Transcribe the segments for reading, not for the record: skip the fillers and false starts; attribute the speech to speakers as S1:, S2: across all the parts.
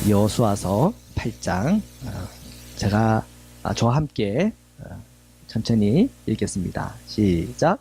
S1: 여호수아서 8장 제가 저와 함께 천천히 읽겠습니다. 시작.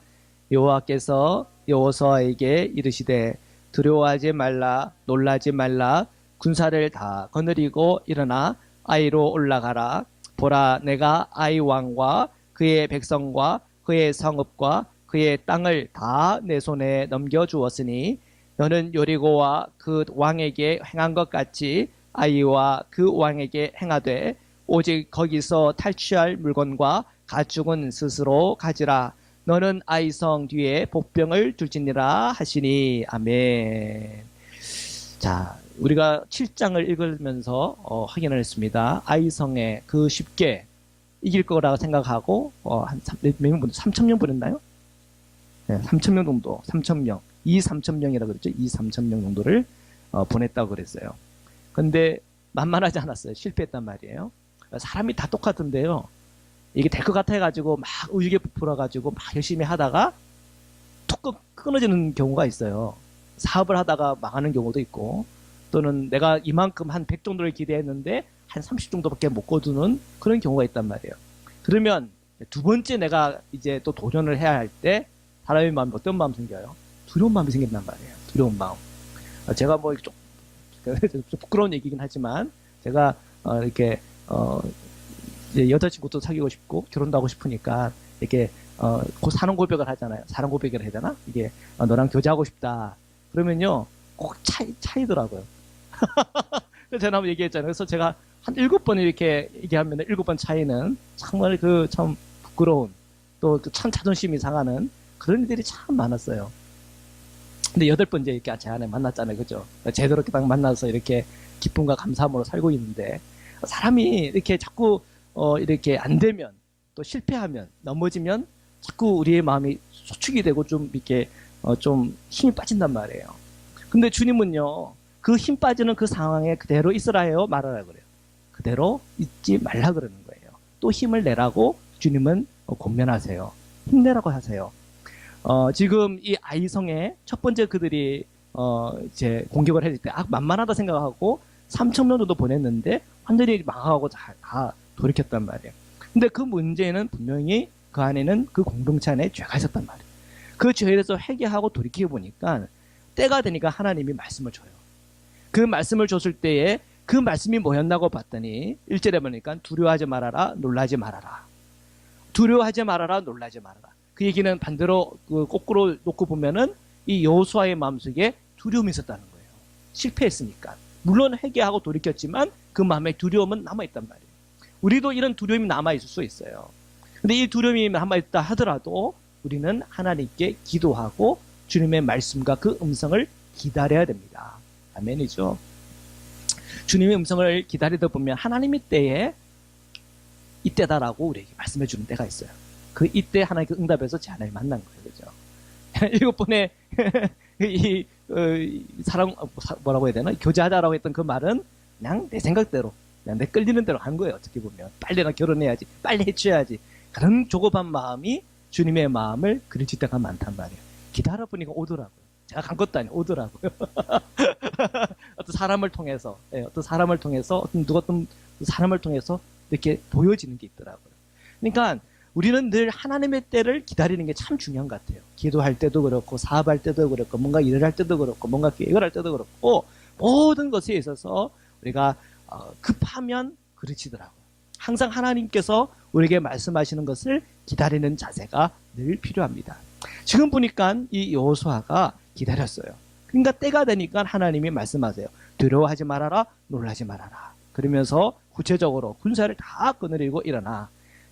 S1: 여호와께서 여호수아에게 이르시되 두려워하지 말라 놀라지 말라 군사를 다 거느리고 일어나 아이로 올라가라. 보라 내가 아이 왕과 그의 백성과 그의 성읍과 그의 땅을 다 내 손에 넘겨주었으니 너는 여리고와 그 왕에게 행한 것 같이 아이와 그 왕에게 행하되 오직 거기서 탈취할 물건과 가축은 스스로 가지라. 너는 아이성 뒤에 복병을 둘지니라 하시니. 아멘. 자, 우리가 7장을 읽으면서 확인을 했습니다. 아이성에 그 쉽게 이길 거라고 생각하고 몇 명 3,000명 보냈나요? 네, 3,000명 정도, 3,000명, 3,000명이라고 그랬죠. 3,000명 정도를 보냈다고 그랬어요. 근데 만만하지 않았어요. 실패했단 말이에요. 사람이 다 똑같은데요. 이게 될 것 같아가지고 막 우유에 부풀어가지고 막 열심히 하다가 툭 끊어지는 경우가 있어요. 사업을 하다가 망하는 경우도 있고, 또는 내가 이만큼 한 100 정도를 기대했는데 한 30 정도밖에 못 거두는 그런 경우가 있단 말이에요. 그러면 두 번째 내가 이제 또 도전을 해야 할 때 사람의 마음이 어떤 마음 생겨요? 두려운 마음이 생긴단 말이에요. 두려운 마음. 제가 뭐 좀 부끄러운 얘기긴 하지만 제가 이렇게 이제 여자친구도 사귀고 싶고 결혼도 하고 싶으니까 이렇게 사랑 고백을 하잖아요. 사랑 고백을 해야 되나? 이게 너랑 교제하고 싶다. 그러면요 꼭 차이더라고요. 그래서 제가 한번 얘기했잖아요. 그래서 제가 한 7번 이렇게 얘기하면 7번 차이는 정말 그 참 부끄러운 또 참 자존심이 상하는 그런 일들이 참 많았어요. 근데 8번째 이렇게 제 안에 만났잖아요. 그죠? 제대로 이렇게 딱 만나서 이렇게 기쁨과 감사함으로 살고 있는데 사람이 이렇게 자꾸 이렇게 안 되면 또 실패하면 넘어지면 자꾸 우리의 마음이 소축이 되고 좀 이렇게 좀 힘이 빠진단 말이에요. 근데 주님은요 그 힘 빠지는 그 상황에 그대로 있으라 해요, 말하라 그래요. 그대로 있지 말라 그러는 거예요. 또 힘을 내라고 주님은 권면하세요. 힘내라고 하세요. 지금 이 아이성에 첫 번째 그들이 이제 공격을 했을 때 만만하다 생각하고 3,000명 정도 보냈는데 완전히 망하고 다 돌이켰단 말이에요. 근데 그 문제는 분명히 그 안에는 그 공동체 안에 죄가 있었단 말이에요. 그 죄에 대해서 회개하고 돌이켜 보니까 때가 되니까 하나님이 말씀을 줘요. 그 말씀을 줬을 때에 그 말씀이 뭐였나고 봤더니 1절에 보니까 두려워하지 말아라 놀라지 말아라. 두려워하지 말아라 놀라지 말아라. 그 얘기는 반대로 거꾸로 놓고 보면은 이 여호수아의 마음속에 두려움이 있었다는 거예요. 실패했으니까. 물론 회개하고 돌이켰지만 그 마음에 두려움은 남아있단 말이에요. 우리도 이런 두려움이 남아있을 수 있어요. 근데 이 두려움이 남아있다 하더라도 우리는 하나님께 기도하고 주님의 말씀과 그 음성을 기다려야 됩니다. 아멘이죠. 주님의 음성을 기다리다 보면 하나님의 때에 이때다라고 우리에게 말씀해 주는 때가 있어요. 그 이때 하나님께 응답해서 제 하나님 만난 거예요. 그죠? 7번의 이 사랑 뭐라고 해야 되나? 교제하자라고 했던 그 말은 그냥 내 생각대로 그냥 내 끌리는 대로 한 거예요. 어떻게 보면 빨리 나 결혼해야지, 빨리 해줘야지. 그런 조급한 마음이 주님의 마음을 그리칠 때가 많단 말이에요. 기다려 보니까 오더라고요. 제가 간 것도 아니고 오더라고요. 어떤 사람을 통해서, 어떤 사람을 통해서, 어떤 사람을 통해서 이렇게 보여지는 게 있더라고요. 그러니까 우리는 늘 하나님의 때를 기다리는 게 참 중요한 것 같아요. 기도할 때도 그렇고, 사업할 때도 그렇고, 뭔가 일을 할 때도 그렇고, 뭔가 계획을 할 때도 그렇고, 모든 것에 있어서 우리가 급하면 그르치더라고요. 항상 하나님께서 우리에게 말씀하시는 것을 기다리는 자세가 늘 필요합니다. 지금 보니까 이 여호수아가 기다렸어요. 그러니까 때가 되니까 하나님이 말씀하세요. 두려워하지 말아라, 놀라지 말아라. 그러면서 구체적으로 군사를 다 거느리고 일어나.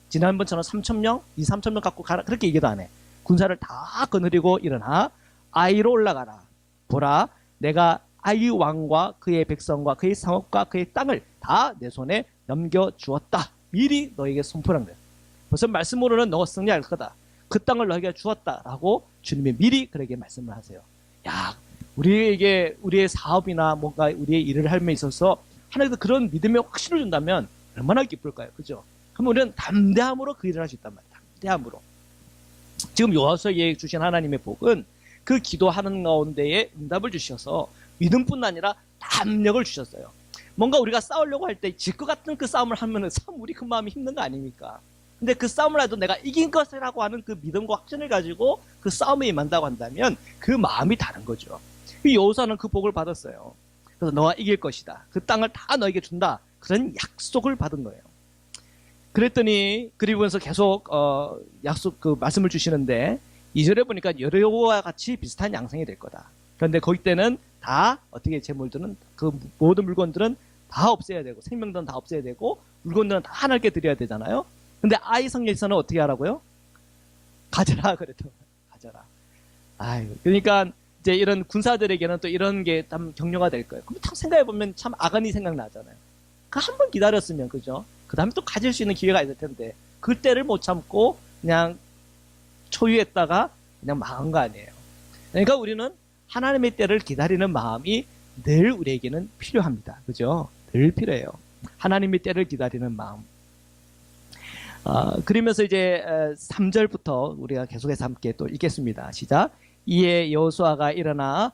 S1: 지난번처럼 3,000명, 3,000명 갖고 가라. 그렇게 얘기도 안 해. 군사를 다 거느리고 일어나 아이로 올라가라. 보라, 내가 아이 왕과 그의 백성과 그의 성읍과 그의 땅을 다 내 손에 넘겨주었다. 미리 너에게 선포한 거예요. 벌써 말씀으로는 너가 승리할 거다. 그 땅을 너에게 주었다라고 주님이 미리 그에게 말씀을 하세요. 야, 우리에게 우리의 사업이나 뭔가 우리의 일을 함에 있어서 하나님께서 그런 믿음의 확신을 준다면 얼마나 기쁠까요? 그죠? 그럼 우리는 담대함으로 그 일을 할 수 있단 말이에요. 담대함으로. 지금 여호수아에게 주신 하나님의 복은 그 기도하는 가운데에 응답을 주셔서 믿음뿐 아니라 담력을 주셨어요. 뭔가 우리가 싸우려고 할 때 질 것 같은 그 싸움을 하면은 참 우리 그 마음이 힘든 거 아닙니까? 근데 그 싸움을 해도 내가 이긴 것이라고 하는 그 믿음과 확신을 가지고 그 싸움에 임한다고 한다면 그 마음이 다른 거죠. 이 여호수아는 그 복을 받았어요. 그래서 너가 이길 것이다. 그 땅을 다 너에게 준다. 그런 약속을 받은 거예요. 그랬더니 그리고서 계속 약속 그 말씀을 주시는데 2절에 보니까 여호와와 같이 비슷한 양상이 될 거다. 그런데 거기 때는 다 어떻게 재물들은 그 모든 물건들은 다 없애야 되고 생명들은 다 없애야 되고 물건들은 다 하나님께 드려야 되잖아요. 근데 아이 성경에서는 어떻게 하라고요? 가져라 그랬죠. 가져라. 아유, 그러니까 이제 이런 군사들에게는 또 이런 게 참 격려가 될 거예요. 그럼 참 생각해 보면 참 아간이 생각나잖아요. 그 한 번 기다렸으면 그죠? 그 다음에 또 가질 수 있는 기회가 있을 텐데 그때를 못 참고 그냥 초유했다가 그냥 망한 거 아니에요. 그러니까 우리는 하나님의 때를 기다리는 마음이 늘 우리에게는 필요합니다. 그죠? 늘 필요해요. 하나님의 때를 기다리는 마음. 그러면서 이제 3절부터 우리가 계속해서 함께 또 읽겠습니다. 시작. 이에 여호수아가 일어나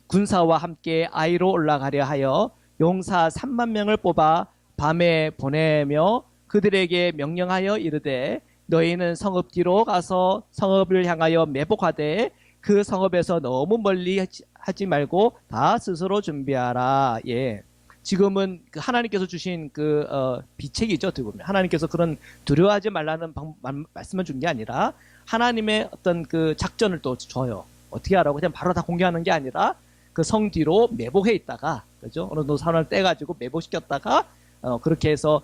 S1: 군사와 함께 아이로 올라가려 하여 용사 3만 명을 뽑아 밤에 보내며 그들에게 명령하여 이르되 너희는 성읍 뒤로 가서 성읍을 향하여 매복하되 그 성읍에서 너무 멀리 하지 말고 다 스스로 준비하라. 예. 지금은 그 하나님께서 주신 그 비책이죠. 어떻게 보면 하나님께서 그런 두려워하지 말라는 말씀을 준 게 아니라 하나님의 어떤 그 작전을 또 줘요. 어떻게 하라고 그냥 바로 다 공개하는 게 아니라 그 성 뒤로 매복해 있다가 그죠? 어느 정도 사람을 떼가지고 매복시켰다가 그렇게 해서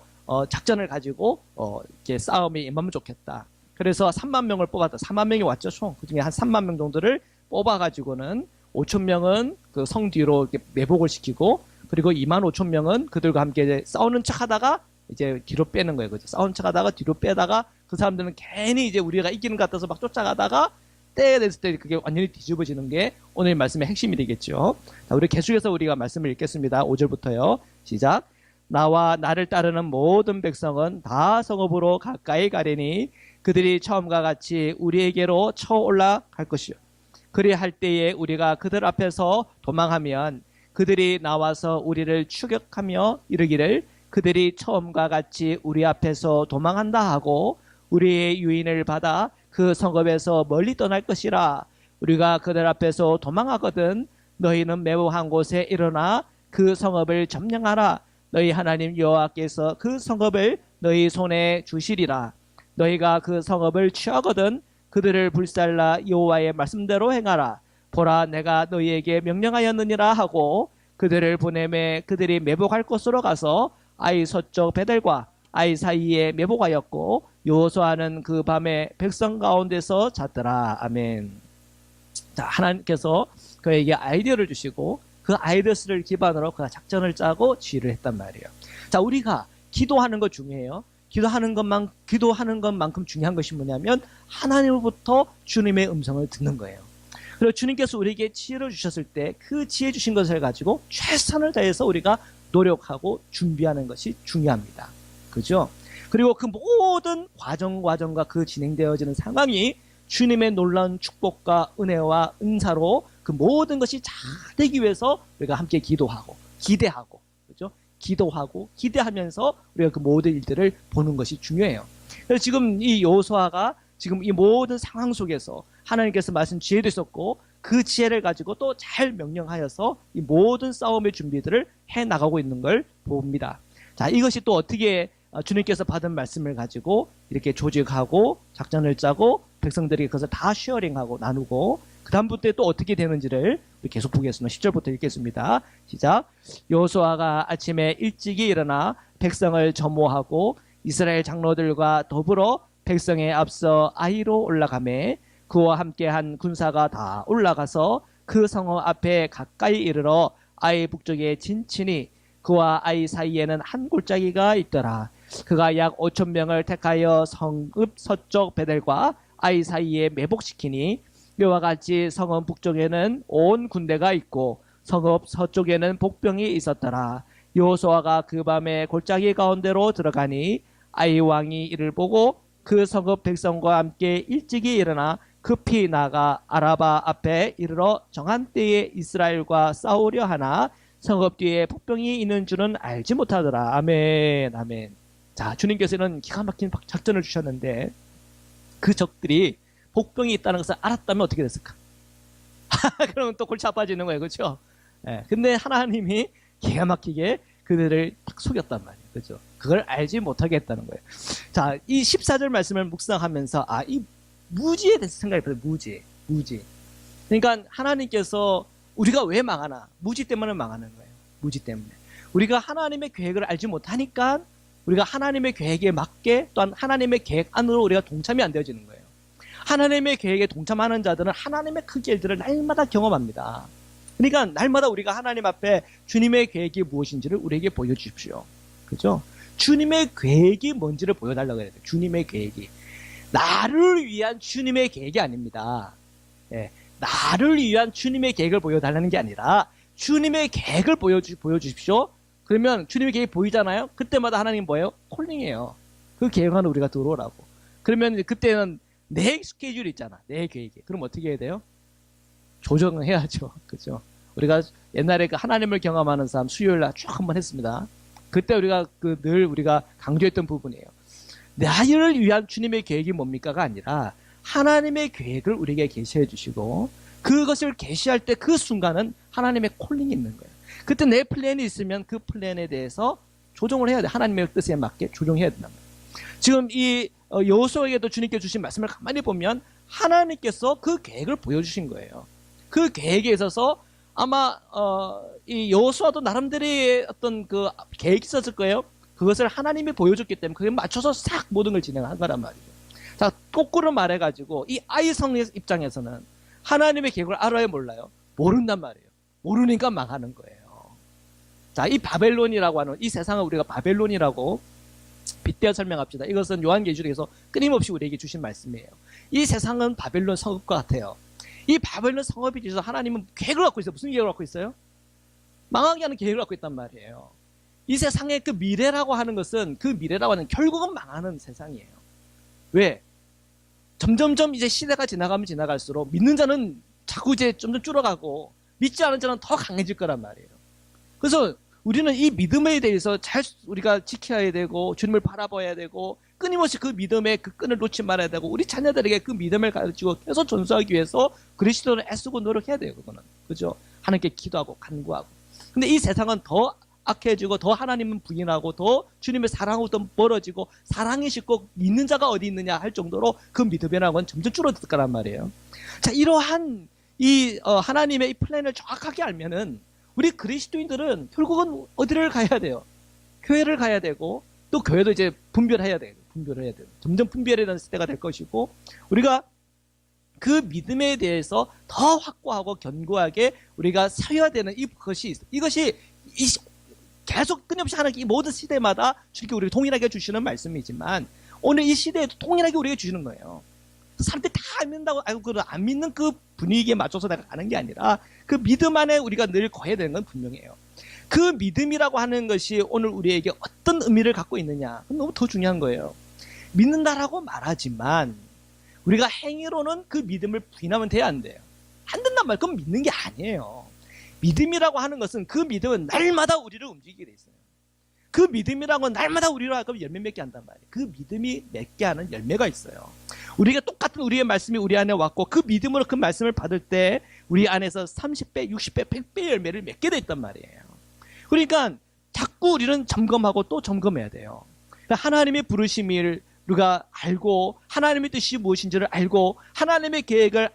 S1: 작전을 가지고 이렇게 싸움에 임하면 좋겠다. 그래서 3만 명을 뽑았다. 4만 명이 왔죠. 총 그중에 한 3만 명 정도를 뽑아가지고는 5천 명은 그 성 뒤로 이렇게 매복을 시키고 그리고 2만 5천 명은 그들과 함께 이제 싸우는 척하다가 이제 뒤로 빼는 거예요. 그죠? 싸우는 척하다가 뒤로 빼다가 그 사람들은 괜히 이제 우리가 이기는 것 같아서 막 쫓아가다가 때가 됐을 때 그게 완전히 뒤집어지는 게 오늘 말씀의 핵심이 되겠죠. 자, 우리 계속해서 우리가 말씀을 읽겠습니다. 5절부터요. 시작. 나와 나를 따르는 모든 백성은 다 성읍으로 가까이 가려니 그들이 처음과 같이 우리에게로 쳐 올라갈 것이요. 그리할 때에 우리가 그들 앞에서 도망하면 그들이 나와서 우리를 추격하며 이르기를 그들이 처음과 같이 우리 앞에서 도망한다 하고 우리의 유인을 받아 그 성읍에서 멀리 떠날 것이라. 우리가 그들 앞에서 도망하거든 너희는 매우 한 곳에 일어나 그 성읍을 점령하라. 너희 하나님 여호와께서 그 성읍을 너희 손에 주시리라. 너희가 그 성읍을 취하거든 그들을 불살라 여호와의 말씀대로 행하라. 보라 내가 너희에게 명령하였느니라 하고 그들을 보내매 그들이 매복할 곳으로 가서 아이 서쪽 베델과 아이 사이에 매복하였고 여호수아는 그 밤에 백성 가운데서 잤더라. 아멘. 자, 하나님께서 그에게 아이디어를 주시고 그 아이디어를 기반으로 그 작전을 짜고 지휘를 했단 말이에요. 자, 우리가 기도하는 것 중요해요. 기도하는 것만큼 중요한 것이 뭐냐면 하나님으로부터 주님의 음성을 듣는 거예요. 그리고 주님께서 우리에게 지혜를 주셨을 때 그 지혜 주신 것을 가지고 최선을 다해서 우리가 노력하고 준비하는 것이 중요합니다. 그죠? 그리고 그 모든 과정과 그 진행되어지는 상황이 주님의 놀라운 축복과 은혜와 은사로 그 모든 것이 잘 되기 위해서 우리가 함께 기도하고 기대하고 그죠? 기도하고 기대하면서 우리가 그 모든 일들을 보는 것이 중요해요. 그래서 지금 이 여호수아가 지금 이 모든 상황 속에서 하나님께서 말씀 지혜도 있었고 그 지혜를 가지고 또 잘 명령하여서 이 모든 싸움의 준비들을 해 나가고 있는 걸 봅니다. 자, 이것이 또 어떻게 주님께서 받은 말씀을 가지고 이렇게 조직하고 작전을 짜고 백성들이 그것을 다 쉐어링하고 나누고 그 다음부터 또 어떻게 되는지를 계속 보겠습니다. 10절부터 읽겠습니다. 시작. 여호수아가 아침에 일찍이 일어나 백성을 점호하고 이스라엘 장로들과 더불어 백성에 앞서 아이로 올라가매 그와 함께한 군사가 다 올라가서 그 성읍 앞에 가까이 이르러 아이 북쪽에 진치니 그와 아이 사이에는 한 골짜기가 있더라. 그가 약 5천 명을 택하여 성읍 서쪽 베델과 아이 사이에 매복시키니 이와 같이 성읍 북쪽에는 온 군대가 있고 성읍 서쪽에는 복병이 있었더라. 여호수아가 그 밤에 골짜기 가운데로 들어가니 아이 왕이 이를 보고 그 성읍 백성과 함께 일찍이 일어나 급히 나가 아라바 앞에 이르러 정한 때에 이스라엘과 싸우려 하나 성읍 뒤에 복병이 있는 줄은 알지 못하더라. 아멘, 아멘. 자, 주님께서는 기가 막힌 작전을 주셨는데 그 적들이 복병이 있다는 것을 알았다면 어떻게 됐을까? 그러면 또 골치 아파지는 거예요. 그렇죠? 예. 근데 하나님이 기가 막히게 그들을 딱 속였단 말이에요. 그렇죠? 그걸 알지 못하게 했다는 거예요. 자, 이 14절 말씀을 묵상하면서 이 무지에 대해서 생각해 보세요. 무지. 그러니까 하나님께서 우리가 왜 망하나? 무지 때문에 망하는 거예요. 무지 때문에. 우리가 하나님의 계획을 알지 못하니까 우리가 하나님의 계획에 맞게 또한 하나님의 계획 안으로 우리가 동참이 안 되어지는 거예요. 하나님의 계획에 동참하는 자들은 하나님의 그 일들을 날마다 경험합니다. 그러니까 날마다 우리가 하나님 앞에 주님의 계획이 무엇인지를 우리에게 보여주십시오. 그죠? 주님의 계획이 뭔지를 보여달라고 해야 돼요. 주님의 계획이. 나를 위한 주님의 계획이 아닙니다. 예, 나를 위한 주님의 계획을 보여달라는 게 아니라 주님의 계획을 보여주십시오. 그러면 주님의 계획이 보이잖아요. 그때마다 하나님 뭐예요? 콜링이에요. 그 계획 안에 우리가 들어오라고. 그러면 그때는 내 스케줄이 있잖아. 내 계획이. 그럼 어떻게 해야 돼요? 조정을 해야죠. 그죠? 우리가 옛날에 그 하나님을 경험하는 삶 수요일날 쭉 한번 했습니다. 그때 우리가 늘 우리가 강조했던 부분이에요. 나를 위한 주님의 계획이 뭡니까가 아니라 하나님의 계획을 우리에게 계시해 주시고 그것을 계시할 때 그 순간은 하나님의 콜링이 있는 거예요. 그때 내 플랜이 있으면 그 플랜에 대해서 조정을 해야 돼. 하나님의 뜻에 맞게 조정해야 된단 말이에요. 지금 이 여호수아에게도 주님께 주신 말씀을 가만히 보면 하나님께서 그 계획을 보여주신 거예요. 그 계획에 있어서 아마 이 여호수아도 나름대로의 어떤 그 계획이 있었을 거예요. 그것을 하나님이 보여줬기 때문에 그게 맞춰서 싹 모든 걸 진행한 거란 말이죠. 자, 거꾸로 말해가지고 이 아이성의 입장에서는 하나님의 계획을 알아요, 몰라요? 모른단 말이에요. 모르니까 망하는 거예요. 자, 이 바벨론이라고 하는 이 세상을 우리가 바벨론이라고 빗대어 설명합시다. 이것은 요한계시록에서 끊임없이 우리에게 주신 말씀이에요. 이 세상은 바벨론 성읍과 같아요. 이 바벨론 성읍에 대해서 하나님은 계획을 갖고 있어요. 무슨 계획을 갖고 있어요? 망하게 하는 계획을 갖고 있단 말이에요. 이 세상의 그 미래라고 하는 것은 그 미래라고 하는 결국은 망하는 세상이에요. 왜? 점점점 이제 시대가 지나가면 지나갈수록 믿는 자는 자꾸 이제 점점 줄어가고 믿지 않은 자는 더 강해질 거란 말이에요. 그래서 우리는 이 믿음에 대해서 잘 우리가 지켜야 되고 주님을 바라봐야 되고 끊임없이 그 믿음의 그 끈을 놓지 말아야 되고 우리 자녀들에게 그 믿음을 가르치고 계속 전수하기 위해서 그리스도를 애쓰고 노력해야 돼요. 그거는. 그죠? 하나님께 기도하고 간구하고. 근데 이 세상은 더 악해지고 더 하나님은 부인하고 더 주님의 사랑으로부터 멀어지고 사랑이 식고 믿는 자가 어디 있느냐 할 정도로 그 믿음이라는 건 점점 줄어들 거란 말이에요. 자, 이러한 이 하나님의 이 플랜을 정확하게 알면은 우리 그리스도인들은 결국은 어디를 가야 돼요? 교회를 가야 되고 또 교회도 이제 분별해야 돼요. 점점 분별해야 되는 시대가 될 것이고 우리가 그 믿음에 대해서 더 확고하고 견고하게 우리가 서야 되는 이것이 계속 끊임없이 하는 이 모든 시대마다 주님께 우리가 동일하게 주시는 말씀이지만 오늘 이 시대에도 동일하게 우리에게 주시는 거예요. 사람들이 다 안 믿는다고 안 믿는 그 분위기에 맞춰서 내가 가는 게 아니라 그 믿음 안에 우리가 늘 거해야 되는 건 분명해요. 그 믿음이라고 하는 것이 오늘 우리에게 어떤 의미를 갖고 있느냐 그건 너무 더 중요한 거예요. 믿는다라고 말하지만 우리가 행위로는 그 믿음을 부인하면 돼야 안 돼요. 안 된단 말이에요. 그건 믿는 게 아니에요. 믿음이라고 하는 것은 그 믿음은 날마다 우리를 움직이게 돼 있어요. 그 믿음이라고 날마다 우리로 하여금 열매 맺게 한단 말이에요. 그 믿음이 맺게 하는 열매가 있어요. 우리가 똑같은 우리의 말씀이 우리 안에 왔고 그 믿음으로 그 말씀을 받을 때 우리 안에서 30배, 60배, 100배 열매를 맺게 돼 있단 말이에요. 그러니까 자꾸 우리는 점검하고 또 점검해야 돼요. 그러니까 하나님의 부르심을 우리가 알고 하나님의 뜻이 무엇인지를 알고 하나님의 계획을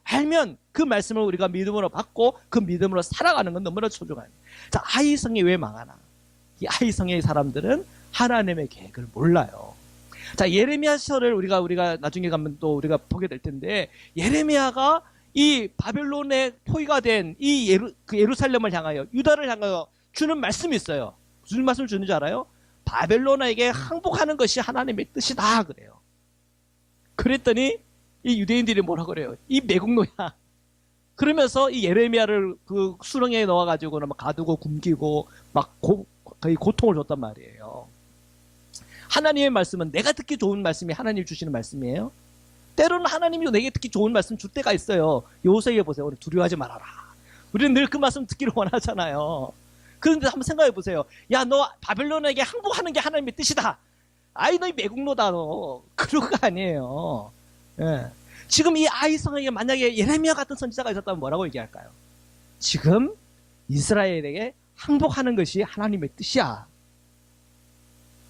S1: 알면 그 말씀을 우리가 믿음으로 받고 그 믿음으로 살아가는 건 너무나 소중해요. 자, 아이성이 왜 망하나? 이 아이성의 사람들은 하나님의 계획을 몰라요. 자, 예레미야서를 우리가 나중에 가면 또 우리가 보게 될 텐데 예레미야가 이 바벨론의 포위가 된 이 예루살렘을 향하여 유다를 향하여 주는 말씀이 있어요. 무슨 말씀을 주는 줄 알아요? 바벨론에게 항복하는 것이 하나님의 뜻이다 그래요. 그랬더니 이 유대인들이 뭐라 그래요? 이 매국노야. 그러면서 이 예레미야를 그 수렁에 넣어가지고는 막 가두고 굶기고 막 거의 고통을 줬단 말이에요. 하나님의 말씀은 내가 듣기 좋은 말씀이 하나님이 주시는 말씀이에요. 때로는 하나님이 내게 듣기 좋은 말씀 줄 때가 있어요. 여호수아에 보세요. 우리 두려워하지 말아라. 우리는 늘 그 말씀 듣기를 원하잖아요. 그런데 한번 생각해 보세요. 야, 너 바벨론에게 항복하는 게 하나님의 뜻이다. 아이, 너희 매국노다, 너. 그런 거 아니에요. 예. 지금 이 아이성에게 만약에 예레미야 같은 선지자가 있었다면 뭐라고 얘기할까요? 지금 이스라엘에게 항복하는 것이 하나님의 뜻이야.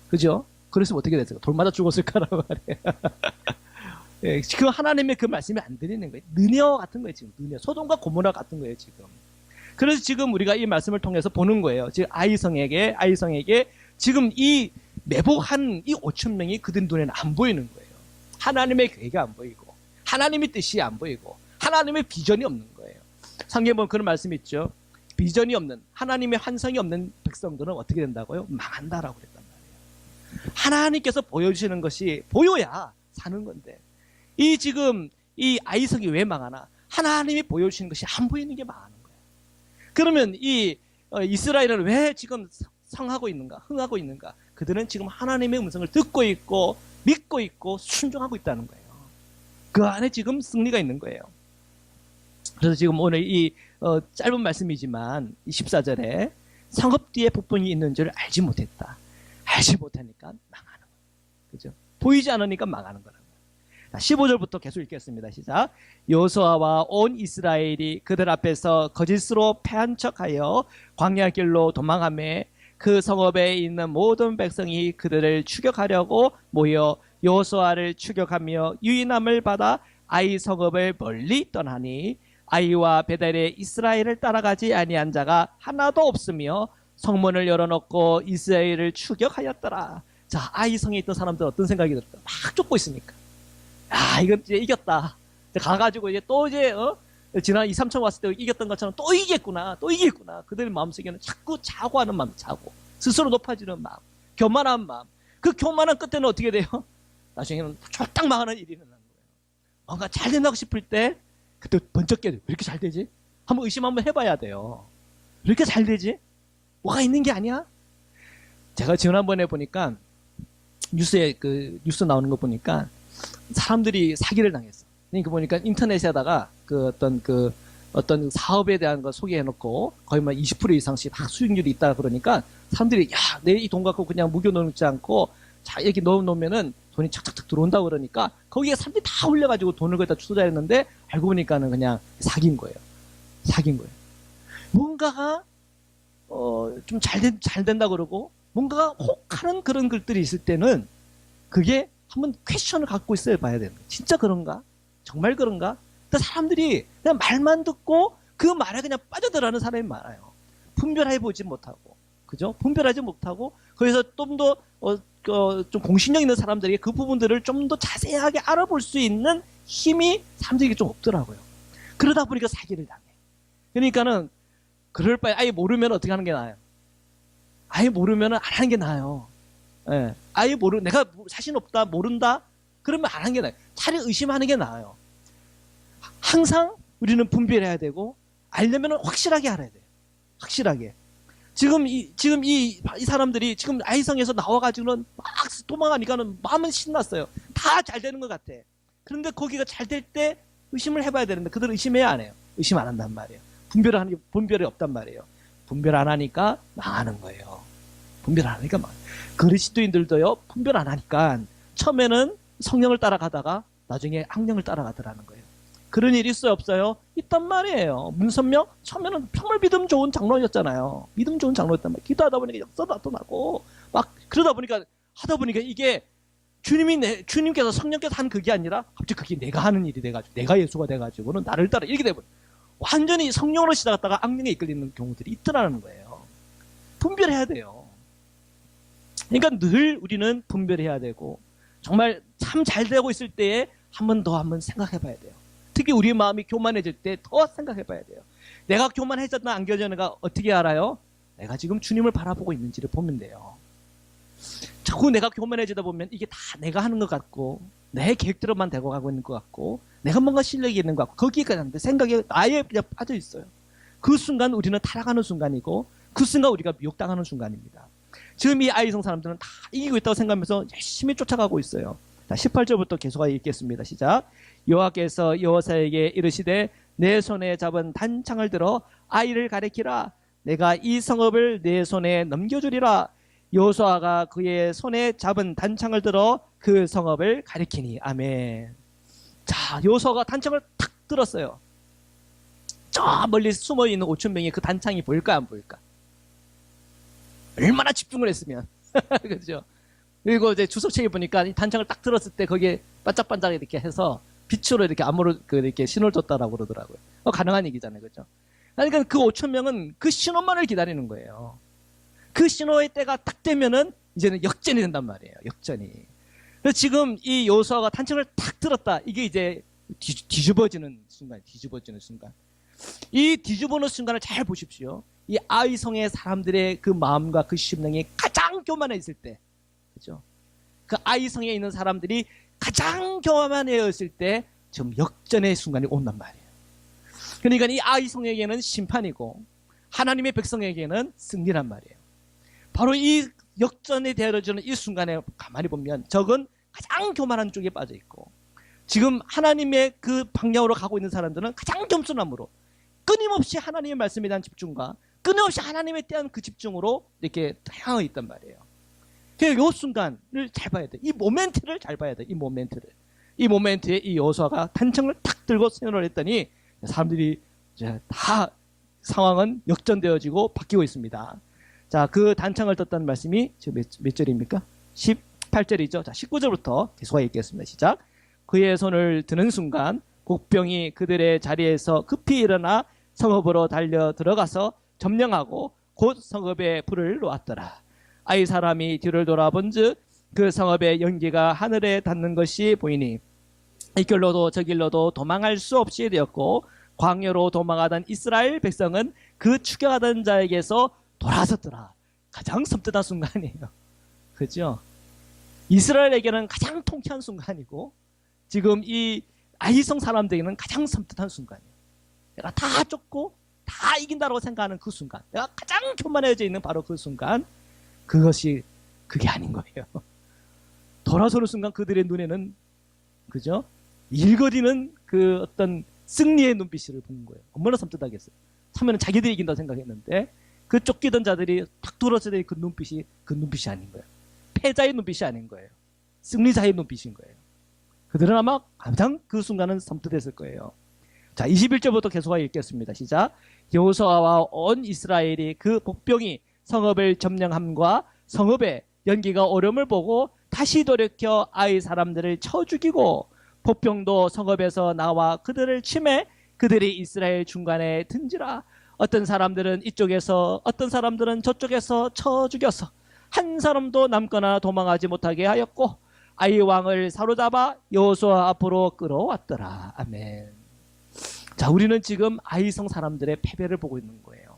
S1: 그죠? 그래서 어떻게 됐어요? 돌 맞아 죽었을까란 말이에요. 예, 지금 하나님의 그 말씀이 안 들리는 거예요. 느녀 같은 거예요, 지금. 느녀. 소돔과 고모라 같은 거예요, 지금. 그래서 지금 우리가 이 말씀을 통해서 보는 거예요. 지금 아이성에게 지금 이 매복한 이 5천 명이 그들 눈에는 안 보이는 거예요. 하나님의 계획이 안 보이고, 하나님의 뜻이 안 보이고, 하나님의 비전이 없는 거예요. 성경에 보면 그런 말씀이 있죠. 비전이 없는, 하나님의 환상이 없는 백성들은 어떻게 된다고요? 망한다라고 그랬단 말이에요. 하나님께서 보여주시는 것이 보여야 사는 건데, 지금 이 아이성이 왜 망하나? 하나님이 보여주시는 것이 안 보이는 게 망하는 거예요. 그러면 이스라엘은 왜 지금 흥하고 있는가? 그들은 지금 하나님의 음성을 듣고 있고 믿고 있고 순종하고 있다는 거예요. 그 안에 지금 승리가 있는 거예요. 그래서 지금 오늘 짧은 말씀이지만 14절에 성읍 뒤에 북풍이 있는 줄 알지 못했다. 알지 못하니까 망하는 거예요. 그죠? 보이지 않으니까 망하는 거라는 거예요. 15절부터 계속 읽겠습니다. 시작. 여호수아와 온 이스라엘이 그들 앞에서 거짓으로 패한 척하여 광야 길로 도망하며 그 성읍에 있는 모든 백성이 그들을 추격하려고 모여 여호수아를 추격하며 유인함을 받아 아이 성읍을 멀리 떠나니 아이와 베델에 이스라엘을 따라가지 아니한 자가 하나도 없으며 성문을 열어놓고 이스라엘을 추격하였더라. 자, 아이 성에 있던 사람들 어떤 생각이 들었다? 막 쫓고 있으니까. 야, 이건 이제 이겼다. 가가지고 지난 2, 3천 왔을 때 이겼던 것처럼 또 이기겠구나. 그들의 마음속에는 자꾸 자고하는 마음, 스스로 높아지는 마음, 교만한 마음. 그 교만한 끝에는 어떻게 돼요? 나중에는 쫄딱 망하는 일이 일어나는 거예요. 뭔가 잘 된다고 싶을 때 그때 번쩍 깨져. 왜 이렇게 잘 되지? 한번 의심 한번 해봐야 돼요. 왜 이렇게 잘 되지? 뭐가 있는 게 아니야? 제가 지난번에 보니까 뉴스 나오는 거 보니까 사람들이 사기를 당했어. 그러니까 보니까 인터넷에다가 어떤 사업에 대한 거 소개해놓고 거의 막 20% 이상씩 막 수익률이 있다 그러니까 사람들이 야, 내 이 돈 갖고 그냥 묵여놓지 않고 자 이렇게 넣어놓으면은 돈이 착착착 들어온다고 그러니까 거기에 사람들이 다 올려가지고 돈을 거기다 투자했는데 알고 보니까는 그냥 사기인 거예요. 뭔가가 좀 잘 된다 그러고 뭔가가 혹하는 그런 글들이 있을 때는 그게 한번 퀘스천을 갖고 있어야 봐야 되는 거예요. 진짜 그런가? 정말 그런가? 근데 사람들이 그냥 말만 듣고 그 말에 그냥 빠져들어가는 사람이 많아요. 분별해보지 못하고, 그죠? 분별하지 못하고 거기서 좀 더 좀 공신력 있는 사람들에게 그 부분들을 좀 더 자세하게 알아볼 수 있는 힘이 사람들에게 좀 없더라고요. 그러다 보니까 사기를 당해. 그러니까는 그럴 바에 아예 모르면 어떻게 하는 게 나아요? 아예 모르면 안 하는 게 나아요. 예. 내가 자신 없다, 모른다? 그러면 안 하는 게 나아요. 차라리 의심하는 게 나아요. 항상 우리는 분별해야 되고, 알려면 확실하게 알아야 돼요. 확실하게. 지금 이 사람들이 지금 아이성에서 나와가지고는 막 도망가니까는 마음은 신났어요. 다 잘 되는 것 같아. 그런데 거기가 잘 될 때 의심을 해봐야 되는데 그들은 의심해야 안 해요. 의심 안 한단 말이에요. 분별이 없단 말이에요. 분별 안 하니까 망하는 거예요. 분별 안 하니까 그리스도인들도요, 분별 안 하니까 처음에는 성령을 따라가다가 나중에 악령을 따라가더라는 거예요. 그런 일이 있어요, 없어요? 있단 말이에요. 문선명 처음에는 정말 믿음 좋은 장로였잖아요. 믿음 좋은 장로였단 말이에요. 기도하다 보니까 역사도 나타나고 막 그러다 보니까 이게 주님께서 성령께서 한 그게 아니라 갑자기 그게 내가 하는 일이 돼가지고 내가 예수가 돼가지고는 나를 따라 이렇게 돼버려. 완전히 성령으로 시작했다가 악령에 이끌리는 경우들이 있더라는 거예요. 분별해야 돼요. 그러니까 늘 우리는 분별해야 되고 정말 참 잘 되고 있을 때에 한 번 생각해 봐야 돼요. 특히 우리 마음이 교만해질 때 더 생각해 봐야 돼요. 내가 교만해졌나 안 교만해졌나 어떻게 알아요? 내가 지금 주님을 바라보고 있는지를 보면 돼요. 자꾸 내가 교만해지다 보면 이게 다 내가 하는 것 같고 내 계획대로만 되고 가고 있는 것 같고 내가 뭔가 실력이 있는 것 같고 거기에 가는데 생각에 아예 그냥 빠져 있어요. 그 순간 우리는 타락하는 순간이고 그 순간 우리가 미혹당하는 순간입니다. 지금 이 아이성 사람들은 다 이기고 있다고 생각하면서 열심히 쫓아가고 있어요. 자, 18절부터 계속 읽겠습니다. 시작. 여호와께서 여호사에게 이르시되 내 손에 잡은 단창을 들어 아이를 가리키라. 내가 이 성읍을 내 손에 넘겨주리라. 여호수아가 그의 손에 잡은 단창을 들어 그 성읍을 가리키니. 아멘. 자, 여호수아가 단창을 탁 들었어요. 저 멀리 숨어 있는 5천 명이 그 단창이 보일까 안 보일까? 얼마나 집중을 했으면. 그렇죠? 그리고 이제 주석책에 보니까 이 단창을 딱 들었을 때 거기에 반짝반짝 이렇게 해서 빛으로 이렇게 암호로 이렇게 신호를 줬다라고 그러더라고요. 가능한 얘기잖아요. 그죠? 그러니까 그 5천 명은 그 신호만을 기다리는 거예요. 그 신호의 때가 딱 되면은 이제는 역전이 된단 말이에요. 역전이. 그래서 지금 이 여호수아가 단창을 탁 들었다. 이게 이제 뒤집어지는 순간, 뒤집어지는 순간. 이 뒤집어놓은 순간을 잘 보십시오. 이 아이성의 사람들의 그 마음과 그 심령이 가장 교만해있을 때, 그죠? 그 아이성에 있는 사람들이 가장 교만해있을 때, 지금 역전의 순간이 온단 말이에요. 그러니까 이 아이성에게는 심판이고, 하나님의 백성에게는 승리란 말이에요. 바로 이 역전이 되어지는 이 순간에 가만히 보면, 적은 가장 교만한 쪽에 빠져있고, 지금 하나님의 그 방향으로 가고 있는 사람들은 가장 겸손함으로, 끊임없이 하나님의 말씀에 대한 집중과 끊임없이 하나님에 대한 그 집중으로 이렇게 향해 있단 말이에요. 그래서 이 순간을 잘 봐야 돼. 이 모멘트를 잘 봐야 돼. 이 모멘트를. 이 모멘트에 이 여호수아가 단창을 탁 들고 선언을 했더니 사람들이 이제 다 상황은 역전되어지고 바뀌고 있습니다. 자, 그 단창을 떴다는 말씀이 지금 몇 절입니까? 18절이죠. 자, 19절부터 계속 읽겠습니다. 시작. 그의 손을 드는 순간 복병이 그들의 자리에서 급히 일어나 성읍으로 달려 들어가서 점령하고 곧 성읍에 불을 놓았더라. 아이 사람이 뒤를 돌아본즉 그 성읍의 연기가 하늘에 닿는 것이 보이니 이 길로도 저 길로도 도망할 수 없이 되었고 광야로 도망하던 이스라엘 백성은 그 추격하던 자에게서 돌아섰더라. 가장 섬뜩한 순간이에요. 그죠? 이스라엘에게는 가장 통쾌한 순간이고 지금 이 아이성 사람들에게는 가장 섬뜩한 순간이에요. 내가 다 쫓고 다 이긴다고 생각하는 그 순간, 내가 가장 교만해져 있는 바로 그 순간, 그게 아닌 거예요. 돌아서는 순간 그들의 눈에는, 그죠? 일거리는 그 어떤 승리의 눈빛을 본 거예요. 얼마나 섬뜩하겠어요. 처음에는 자기들이 이긴다고 생각했는데, 그 쫓기던 자들이 탁 돌아서 된 그 눈빛이 아닌 거예요. 패자의 눈빛이 아닌 거예요. 승리자의 눈빛인 거예요. 그들은 아마 가장 그 순간은 섬뜩했을 거예요. 자, 21절부터 계속 읽겠습니다. 시작. 여호수아와 온 이스라엘이 그 복병이 성읍을 점령함과 성읍의 연기가 오름을 보고 다시 돌이켜 아이 사람들을 쳐 죽이고 복병도 성읍에서 나와 그들을 치매 그들이 이스라엘 중간에 든지라. 어떤 사람들은 이쪽에서 어떤 사람들은 저쪽에서 쳐 죽여서 한 사람도 남거나 도망하지 못하게 하였고 아이 왕을 사로잡아 여호수아 앞으로 끌어왔더라. 아멘. 자, 우리는 지금 아이성 사람들의 패배를 보고 있는 거예요.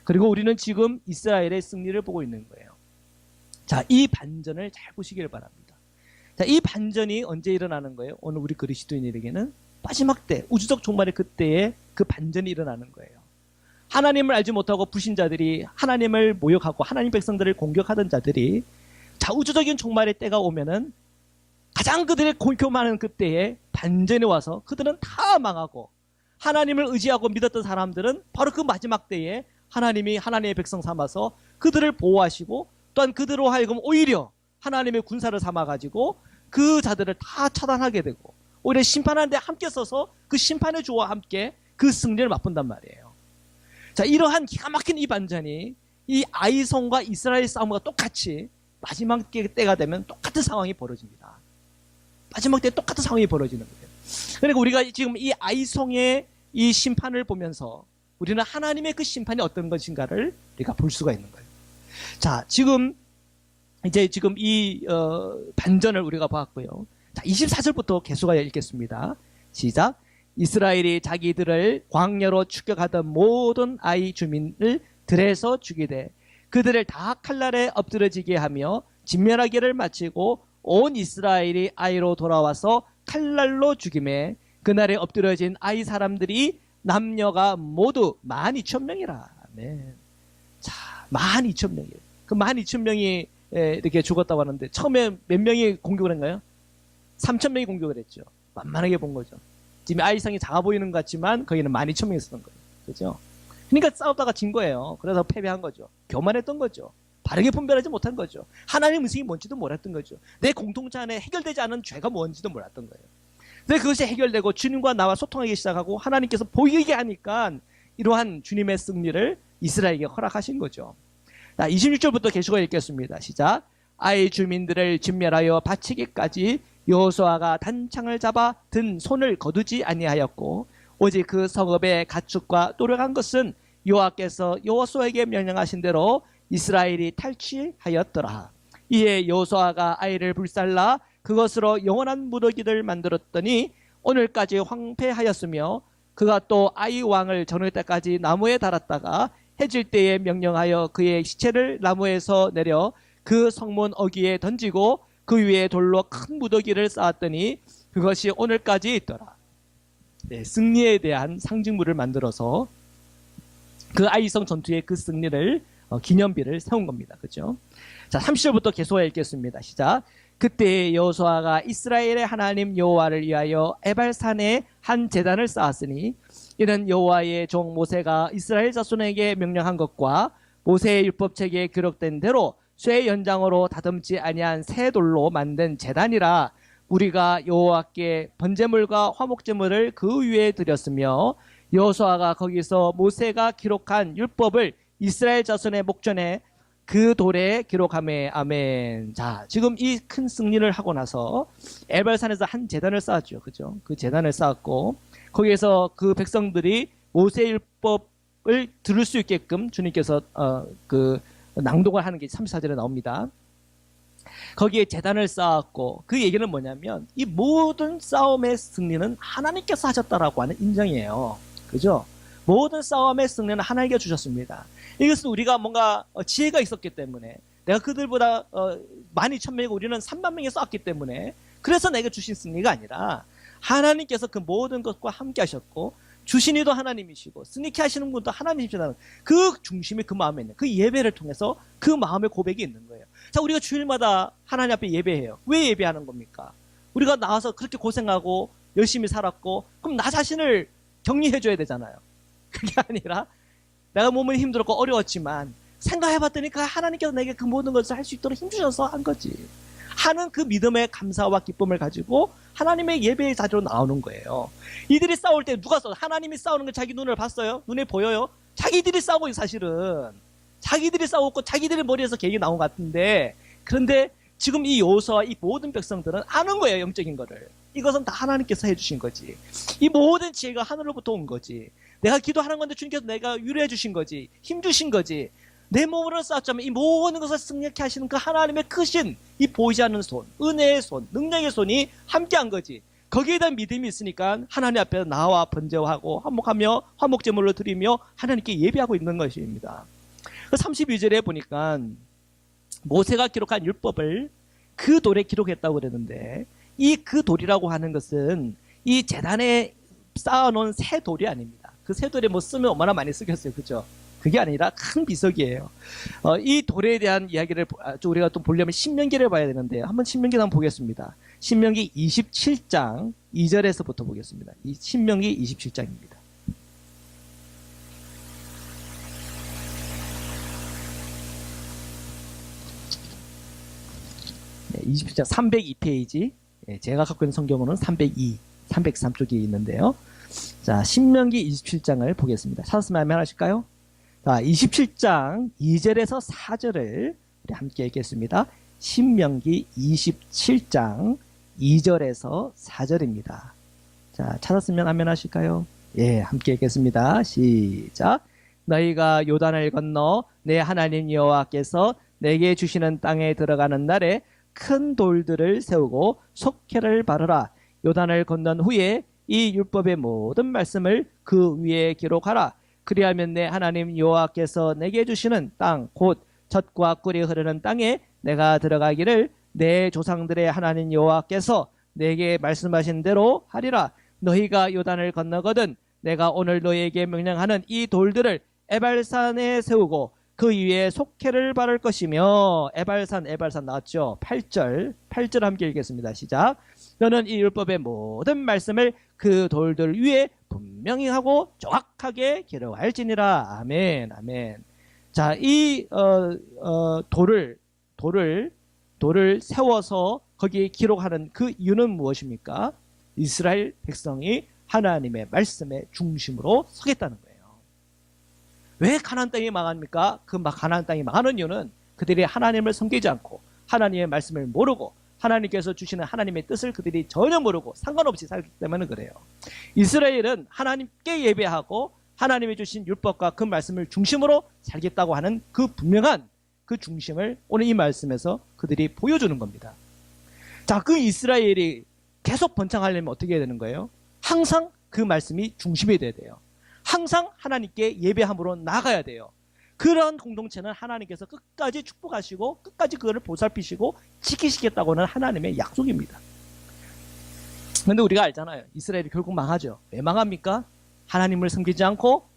S1: 그리고 우리는 지금 이스라엘의 승리를 보고 있는 거예요. 자, 이 반전을 잘 보시길 바랍니다. 자, 이 반전이 언제 일어나는 거예요? 오늘 우리 그리스도인에게는 마지막 때, 우주적 종말의 그때에 그 반전이 일어나는 거예요. 하나님을 알지 못하고 불신자들이 하나님을 모욕하고 하나님 백성들을 공격하던 자들이 자, 우주적인 종말의 때가 오면은 가장 그들의 교만한 그때에 반전이 와서 그들은 다 망하고 하나님을 의지하고 믿었던 사람들은 바로 그 마지막 때에 하나님이 하나님의 백성 삼아서 그들을 보호하시고 또한 그들로 하여금 오히려 하나님의 군사를 삼아가지고 그 자들을 다 처단하게 되고 오히려 심판하는데 함께 서서 그 심판의 주와 함께 그 승리를 맛본단 말이에요. 자, 이러한 기가 막힌 이 반전이 이 아이성과 이스라엘 싸움과 똑같이 마지막 때가 되면 똑같은 상황이 벌어집니다. 마지막 때 똑같은 상황이 벌어지는 거예요. 그러니까 우리가 지금 이 아이성의 이 심판을 보면서 우리는 하나님의 그 심판이 어떤 것인가를 우리가 볼 수가 있는 거예요. 자, 지금 이 반전을 우리가 봤고요. 자, 24절부터 계속 읽겠습니다. 시작. 이스라엘이 자기들을 광야로 추격하던 모든 아이 주민을 들에서 죽이되 그들을 다 칼날에 엎드러지게 하며 진멸하기를 마치고 온 이스라엘이 아이로 돌아와서 칼날로 죽임에 그날에 엎드러진 아이 사람들이 남녀가 모두 12,000명이라. 아멘. 자, 12,000명이에요. 그 12,000명이 이렇게 죽었다고 하는데 처음에 몇 명이 공격을 했나요? 3,000명이 공격을 했죠. 만만하게 본 거죠. 지금 아이성이 작아 보이는 것 같지만 거기는 12,000명이 있었던 거예요. 그죠? 그러니까 싸우다가 진 거예요. 그래서 패배한 거죠. 교만했던 거죠. 바르게 분별하지 못한 거죠. 하나님 음성이 뭔지도 몰랐던 거죠. 내 공동체 안에 해결되지 않은 죄가 뭔지도 몰랐던 거예요. 근데 그것이 해결되고 주님과 나와 소통하기 시작하고 하나님께서 보이게 하니까 이러한 주님의 승리를 이스라엘에게 허락하신 거죠. 26절부터 계속 읽겠습니다. 시작. 아이 주민들을 진멸하여 바치기까지 여호수아가 단창을 잡아 든 손을 거두지 아니하였고 오직 그 성읍의 가축과 노력한 것은 여호와께서 여호수아에게 명령하신 대로 이스라엘이 탈취하였더라. 이에 여호수아가 아이를 불살라 그것으로 영원한 무더기를 만들었더니 오늘까지 황폐하였으며 그가 또 아이 왕을 저녁 때까지 나무에 달았다가 해질 때에 명령하여 그의 시체를 나무에서 내려 그 성문 어귀에 던지고 그 위에 돌로 큰 무더기를 쌓았더니 그것이 오늘까지 있더라. 네, 승리에 대한 상징물을 만들어서 그 아이성 전투의 그 승리를 기념비를 세운 겁니다. 그죠? 자, 30절부터 계속 읽겠습니다. 시작. 그때 여호수아가 이스라엘의 하나님 여호와를 위하여 에발산에 한 제단을 쌓았으니 이는 여호와의 종 모세가 이스라엘 자손에게 명령한 것과 모세의 율법책에 기록된 대로 쇠 연장으로 다듬지 아니한 새 돌로 만든 제단이라. 우리가 여호와께 번제물과 화목제물을 그 위에 드렸으며 여호수아가 거기서 모세가 기록한 율법을 이스라엘 자손의 목전에 그 돌에 기록하매. 아멘. 자, 지금 이 큰 승리를 하고 나서 에발산에서 한 제단을 쌓았죠. 그죠? 그 제단을 쌓았고 거기에서 그 백성들이 모세의 율법을 들을 수 있게끔 주님께서 그 낭독을 하는 게 34절에 나옵니다. 거기에 제단을 쌓았고 그 얘기는 뭐냐면 이 모든 싸움의 승리는 하나님께서 하셨다라고 하는 인정이에요. 그죠? 모든 싸움의 승리는 하나님께 주셨습니다. 이것은 우리가 뭔가 지혜가 있었기 때문에 내가 그들보다 많이 1000명이고 우리는 3만 명이 싸웠기 때문에 그래서 내게 주신 승리가 아니라 하나님께서 그 모든 것과 함께 하셨고 주신 이도 하나님이시고 승리케 하시는 분도 하나님이시라는 그 중심이 그 마음에 있는 그 예배를 통해서 그 마음의 고백이 있는 거예요. 자, 우리가 주일마다 하나님 앞에 예배해요. 왜 예배하는 겁니까? 우리가 나와서 그렇게 고생하고 열심히 살았고 그럼 나 자신을 격려해줘야 되잖아요. 그게 아니라 내가 몸은 힘들었고 어려웠지만 생각해봤더니 그 하나님께서 내게 그 모든 것을 할 수 있도록 힘주셔서 한 거지 하는 그 믿음의 감사와 기쁨을 가지고 하나님의 예배의 자리로 나오는 거예요. 이들이 싸울 때 누가 싸워? 하나님이 싸우는 걸 자기 눈을 봤어요? 눈에 보여요? 자기들이 싸우고 사실은 자기들이 싸웠고 자기들의 머리에서 계획이 나온 것 같은데 그런데 지금 이 여호수아와 이 모든 백성들은 아는 거예요. 영적인 거를. 이것은 다 하나님께서 해주신 거지. 이 모든 지혜가 하늘로부터 온 거지. 내가 기도하는 건데 주님께서 내가 위로해 주신 거지. 힘 주신 거지. 내 몸으로 싸웠자면 이 모든 것을 승리케 하시는 그 하나님의 크신 이 보이지 않는 손, 은혜의 손, 능력의 손이 함께한 거지. 거기에 대한 믿음이 있으니까 하나님 앞에 나와 번제하고 화목하며 화목제물로 드리며 하나님께 예배하고 있는 것입니다. 32절에 보니까 모세가 기록한 율법을 그 돌에 기록했다고 그랬는데 이 그 돌이라고 하는 것은 이 제단에 쌓아놓은 새 돌이 아닙니다. 그 새 돌에 뭐 쓰면 얼마나 많이 쓰겠어요. 그죠? 그게 아니라 큰 비석이에요. 이 돌에 대한 이야기를 우리가 또 보려면 신명기를 봐야 되는데 한번 신명기를 한번 보겠습니다. 신명기 27장 2절에서부터 보겠습니다. 이 신명기 27장입니다. 네, 27장 302페이지. 제가 갖고 있는 성경으로는 302, 303쪽에 있는데요. 자, 신명기 27장을 보겠습니다. 찾았으면 하면 하실까요? 자, 27장 2절에서 4절을 우리 함께 읽겠습니다. 신명기 27장 2절에서 4절입니다. 자, 찾았으면 하면 하실까요? 예, 함께 읽겠습니다. 시작. 너희가 요단을 건너 내 하나님 여호와께서 내게 주시는 땅에 들어가는 날에 큰 돌들을 세우고 속회를 바르라. 요단을 건넌 후에 이 율법의 모든 말씀을 그 위에 기록하라. 그리하면 내 하나님 여호와께서 내게 주시는 땅 곧 젖과 꿀이 흐르는 땅에 내가 들어가기를 내 조상들의 하나님 여호와께서 내게 말씀하신 대로 하리라. 너희가 요단을 건너거든 내가 오늘 너희에게 명령하는 이 돌들을 에발산에 세우고 그 위에 속회를 바를 것이며. 에발산 나왔죠? 8절 함께 읽겠습니다. 시작. 너는 이 율법의 모든 말씀을 그 돌들 위에 분명히 하고 정확하게 기록할지니라. 아멘, 아멘. 자, 이 돌을 세워서 거기에 기록하는 그 이유는 무엇입니까? 이스라엘 백성이 하나님의 말씀의 중심으로 서겠다는 거예요. 왜 가나안 땅이 망합니까? 그 가나안 땅이 망하는 이유는 그들이 하나님을 섬기지 않고 하나님의 말씀을 모르고 하나님께서 주시는 하나님의 뜻을 그들이 전혀 모르고 상관없이 살기 때문에 그래요. 이스라엘은 하나님께 예배하고 하나님이 주신 율법과 그 말씀을 중심으로 살겠다고 하는 그 분명한 그 중심을 오늘 이 말씀에서 그들이 보여주는 겁니다. 자, 그 이스라엘이 계속 번창하려면 어떻게 해야 되는 거예요? 항상 그 말씀이 중심이 돼야 돼요. 항상 하나님께 예배함으로 나가야 돼요. 그런 공동체는 하나님께서 끝까지 축복하시고 끝까지 그거를 보살피시고 지키시겠다고 하는 하나님의 약속입니다. 그런데 우리가 알잖아요. 이스라엘이 결국 망하죠. 왜 망합니까? 하나님을 섬기지 않고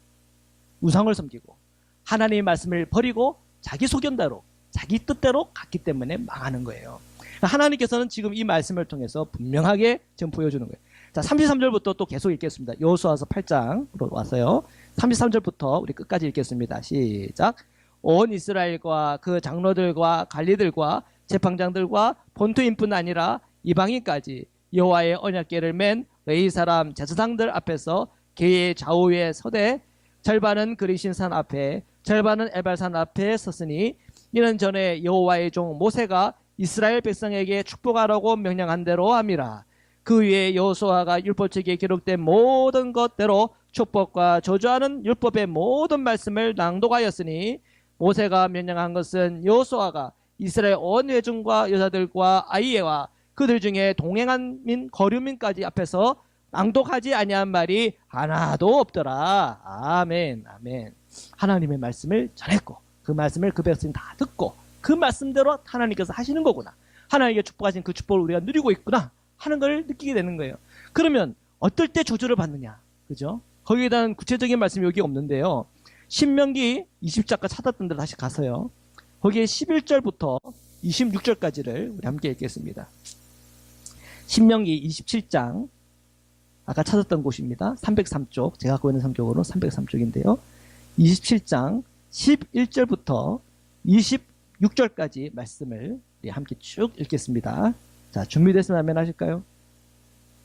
S1: 우상을 섬기고 하나님의 말씀을 버리고 자기 소견대로 자기 뜻대로 갔기 때문에 망하는 거예요. 하나님께서는 지금 이 말씀을 통해서 분명하게 지금 보여주는 거예요. 자, 33절부터 또 계속 읽겠습니다. 여호수아서 8장으로 왔어요. 33절부터 우리 끝까지 읽겠습니다. 시작. 온 이스라엘과 그 장로들과 관리들과 재판장들과 본토인뿐 아니라 이방인까지 여호와의 언약궤를 맨 레위 사람 제사장들 앞에서 계의 좌우에 서되 절반은 그리신 산 앞에 절반은 에발산 앞에 섰으니 이는 전에 여호와의 종 모세가 이스라엘 백성에게 축복하라고 명령한 대로 함이라. 그 위에 여호수아가 율법책에 기록된 모든 것대로 축복과 저주하는 율법의 모든 말씀을 낭독하였으니 모세가 명령한 것은 여호수아가 이스라엘 온 회중과 여자들과 아이와 그들 중에 동행한 거류민까지 앞에서 낭독하지 아니한 말이 하나도 없더라. 아멘, 아멘. 하나님의 말씀을 전했고 그 말씀을 그 백성이 다 듣고 그 말씀대로 하나님께서 하시는 거구나. 하나님께 축복하신 그 축복을 우리가 누리고 있구나 하는 걸 느끼게 되는 거예요. 그러면 어떨 때 저주를 받느냐? 그죠? 거기에 대한 구체적인 말씀이 여기 없는데요. 신명기 20장까지 찾았던 데로 다시 가서요. 거기에 11절부터 26절까지를 우리 함께 읽겠습니다. 신명기 27장 아까 찾았던 곳입니다. 303쪽 제가 갖고 있는 성경으로 303쪽인데요. 27장 11절부터 26절까지 말씀을 우리 함께 쭉 읽겠습니다. 자, 준비됐으면 아멘 하실까요?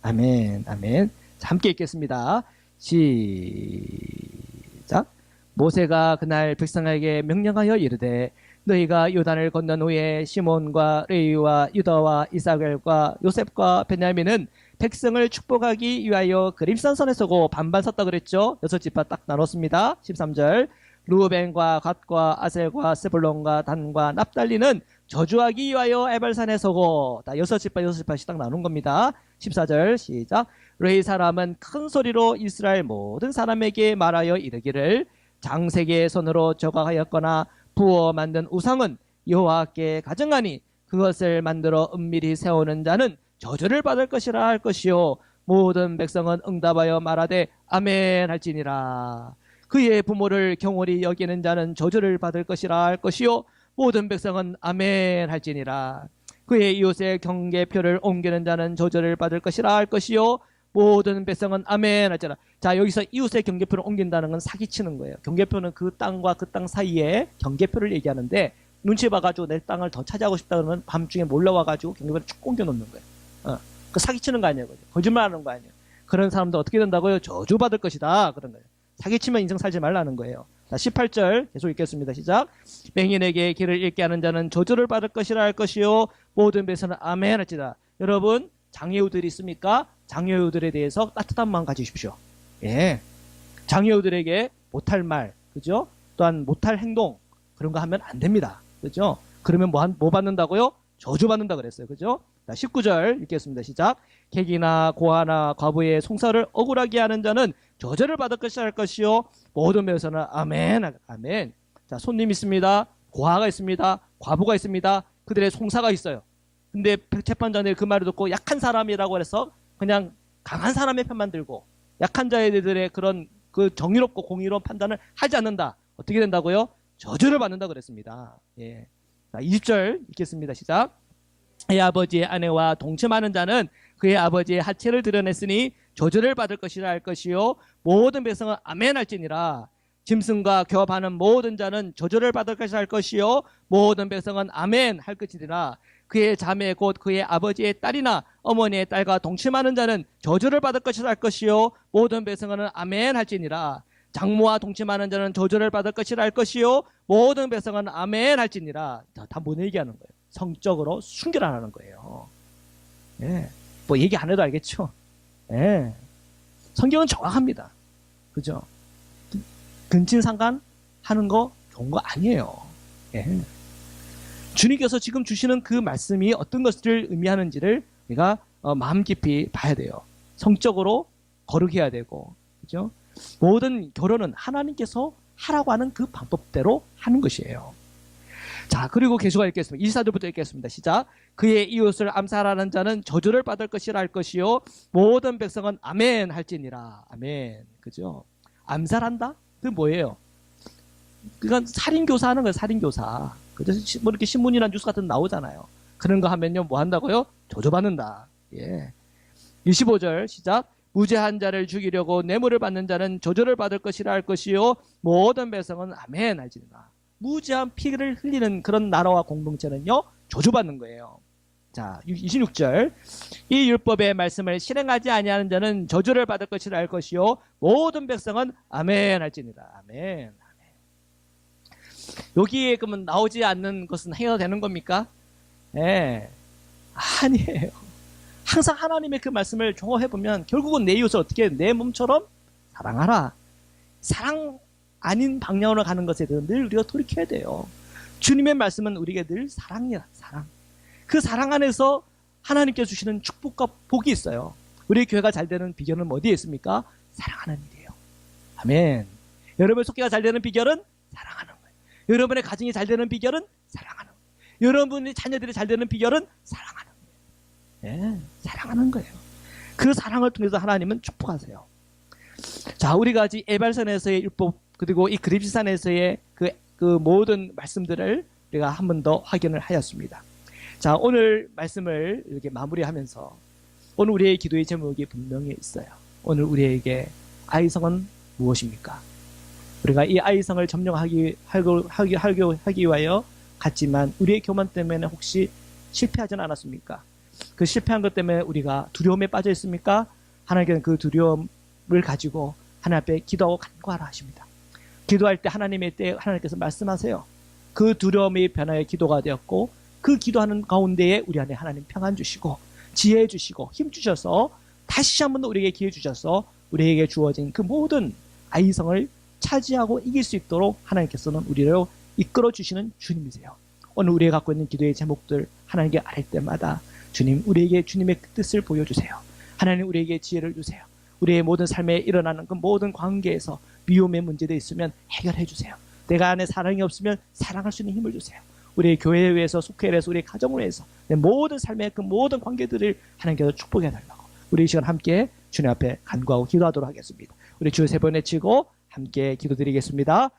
S1: 아멘, 아멘. 자, 함께 읽겠습니다. 시작. 모세가 그날 백성에게 명령하여 이르되 너희가 요단을 건넌 후에 시몬과 레위와 유다와 이사겔과 요셉과 베냐민은 백성을 축복하기 위하여 그림산선에 서고 반반 섰다 그랬죠. 6지파 딱 나눴습니다. 13절. 루벤과 갓과 아셀과 세불론과 단과 납달리는 저주하기 위하여 에발산에 서고 다 6지파씩 딱 나눈 겁니다. 14절 시작. 레위 사람은 큰 소리로 이스라엘 모든 사람에게 말하여 이르기를 장세기의 손으로 조각하였거나 부어 만든 우상은 여호와께 가증하니 그것을 만들어 은밀히 세우는 자는 저주를 받을 것이라 할 것이요 모든 백성은 응답하여 말하되 아멘 할지니라. 그의 부모를 경홀히 여기는 자는 저주를 받을 것이라 할 것이요 모든 백성은 아멘 할지니라. 그의 이웃의 경계표를 옮기는 자는 저주를 받을 것이라 할 것이요 모든 백성은 아멘 할지니라. 자, 여기서 이웃의 경계표를 옮긴다는 건 사기치는 거예요. 경계표는 그 땅과 그 땅 사이에 경계표를 얘기하는데 눈치 봐가지고 내 땅을 더 차지하고 싶다 그러면 밤중에 몰려와가지고 경계표를 쭉 옮겨놓는 거예요. 그 사기치는 거 아니에요. 거짓말하는 거 아니에요. 그런 사람도 어떻게 된다고요? 저주받을 것이다 그런 거예요. 사기치면 인생 살지 말라는 거예요. 자, 18절 계속 읽겠습니다. 시작. 맹인에게 길을 잃게 하는 자는 저주를 받을 것이라 할 것이요 모든 백성은 아멘 할지다. 여러분 장애우들이 있습니까? 장애우들에 대해서 따뜻한 마음 가지십시오. 예, 장애우들에게 못할 말, 그죠? 또한 못할 행동 그런 거 하면 안 됩니다. 그죠? 그러면 뭐 받는다고요? 저주 받는다 그랬어요. 그죠? 자, 19절 읽겠습니다. 시작. 객이나 고아나 과부의 송사를 억울하게 하는 자는 저주를 받을 것이라 할 것이요 모든 백성은 아멘 아멘. 자, 손님 있습니다. 고아가 있습니다. 과부가 있습니다. 그들의 송사가 있어요. 근데 재판장이 그 말을 듣고 약한 사람이라고 해서 그냥 강한 사람의 편만 들고 약한 자들의 그런 그 정의롭고 공의로운 판단을 하지 않는다. 어떻게 된다고요? 저주를 받는다 그랬습니다. 예. 자, 20절 읽겠습니다. 시작. 그의 아버지의 아내와 동침하는 자는 그의 아버지의 하체를 드러냈으니 저주를 받을 것이라 할 것이요 모든 백성은 아멘 할지니라. 짐승과 교합하는 모든 자는 저주를 받을 것이라 할 것이요 모든 백성은 아멘 할 것이니라. 그의 자매 곧 그의 아버지의 딸이나 어머니의 딸과 동침하는 자는 저주를 받을 것이라 할 것이요 모든 백성은 아멘 할지니라. 장모와 동침하는 자는 저주를 받을 것이라 할 것이요 모든 백성은 아멘 할지니라. 다 뭐 얘기하는 거예요? 성적으로 순결하라는 거예요. 예. 뭐 얘기 안 해도 알겠죠? 예. 성경은 정확합니다. 그죠? 근친상간 하는 거 좋은 거 아니에요. 예. 주님께서 지금 주시는 그 말씀이 어떤 것을 의미하는지를 우리가 마음 깊이 봐야 돼요. 성적으로 거룩해야 되고, 그죠? 모든 결혼은 하나님께서 하라고 하는 그 방법대로 하는 것이에요. 자, 그리고 계속 읽겠습니다. 24절부터 읽겠습니다. 시작. 그의 이웃을 암살하는 자는 저주를 받을 것이라 할 것이요 모든 백성은 아멘 할지니라. 아멘. 그죠? 암살한다? 그게 뭐예요? 그건 살인교사 하는 거예요. 살인교사. 그죠? 뭐 이렇게 신문이나 뉴스 같은 데 나오잖아요. 그런 거 하면요 뭐 한다고요? 저주받는다. 예. 25절 시작. 무죄한 자를 죽이려고 뇌물을 받는 자는 저주를 받을 것이라 할 것이요 모든 백성은 아멘 할지니라. 무죄한 피를 흘리는 그런 나라와 공동체는요 저주받는 거예요. 자, 26절. 이 율법의 말씀을 실행하지 아니하는 자는 저주를 받을 것이라 할 것이요 모든 백성은 아멘 할지니라. 아멘. 여기에 그러면 나오지 않는 것은 해야 되는 겁니까? 예. 아니에요. 항상 하나님의 그 말씀을 종합해보면 결국은 내 이웃을 어떻게 내 몸처럼 사랑하라. 사랑 아닌 방향으로 가는 것에 대해서 늘 우리가 돌이켜야 돼요. 주님의 말씀은 우리에게 늘 사랑이야. 사랑. 그 사랑 안에서 하나님께서 주시는 축복과 복이 있어요. 우리 교회가 잘 되는 비결은 어디에 있습니까? 사랑하는 일이에요. 아멘. 여러분의 속회가 잘 되는 비결은 사랑하는 거예요. 여러분의 가정이 잘 되는 비결은 사랑하는 거예요. 여러분의 자녀들이 잘 되는 비결은 사랑하는 거예요. 예, 사랑하는 거예요. 그 사랑을 통해서 하나님은 축복하세요. 자, 우리가 이 에발산에서의 율법 그리고 이 그립시산에서의 그 모든 말씀들을 우리가 한 번 더 확인을 하였습니다. 자, 오늘 말씀을 이렇게 마무리하면서 오늘 우리의 기도의 제목이 분명히 있어요. 오늘 우리에게 아이성은 무엇입니까? 우리가 이 아이성을 점령하기 위하여 갔지만 우리의 교만 때문에 혹시 실패하지는 않았습니까? 그 실패한 것 때문에 우리가 두려움에 빠져 있습니까? 하나님께서는 그 두려움을 가지고 하나님 앞에 기도하고 간구하라 하십니다. 기도할 때 하나님의 때 하나님께서 말씀하세요. 그 두려움이 변화의 기도가 되었고 그 기도하는 가운데에 우리 안에 하나님 평안 주시고 지혜 주시고 힘 주셔서 다시 한 번 더 우리에게 기회 주셔서 우리에게 주어진 그 모든 아이성을 차지하고 이길 수 있도록 하나님께서는 우리를 이끌어 주시는 주님이세요. 오늘 우리가 갖고 있는 기도의 제목들 하나님께 아뢰 때마다 주님 우리에게 주님의 뜻을 보여주세요. 하나님 우리에게 지혜를 주세요. 우리의 모든 삶에 일어나는 그 모든 관계에서 미움의 문제도 있으면 해결해 주세요. 내가 안에 사랑이 없으면 사랑할 수 있는 힘을 주세요. 우리의 교회에 위해서 속회에 위해서 우리의 가정을 위해서 내 모든 삶의 그 모든 관계들을 하나님께서 축복해 달라고 우리 이 시간 함께 주님 앞에 간구하고 기도하도록 하겠습니다. 우리 주 세 번 외치고 함께 기도드리겠습니다.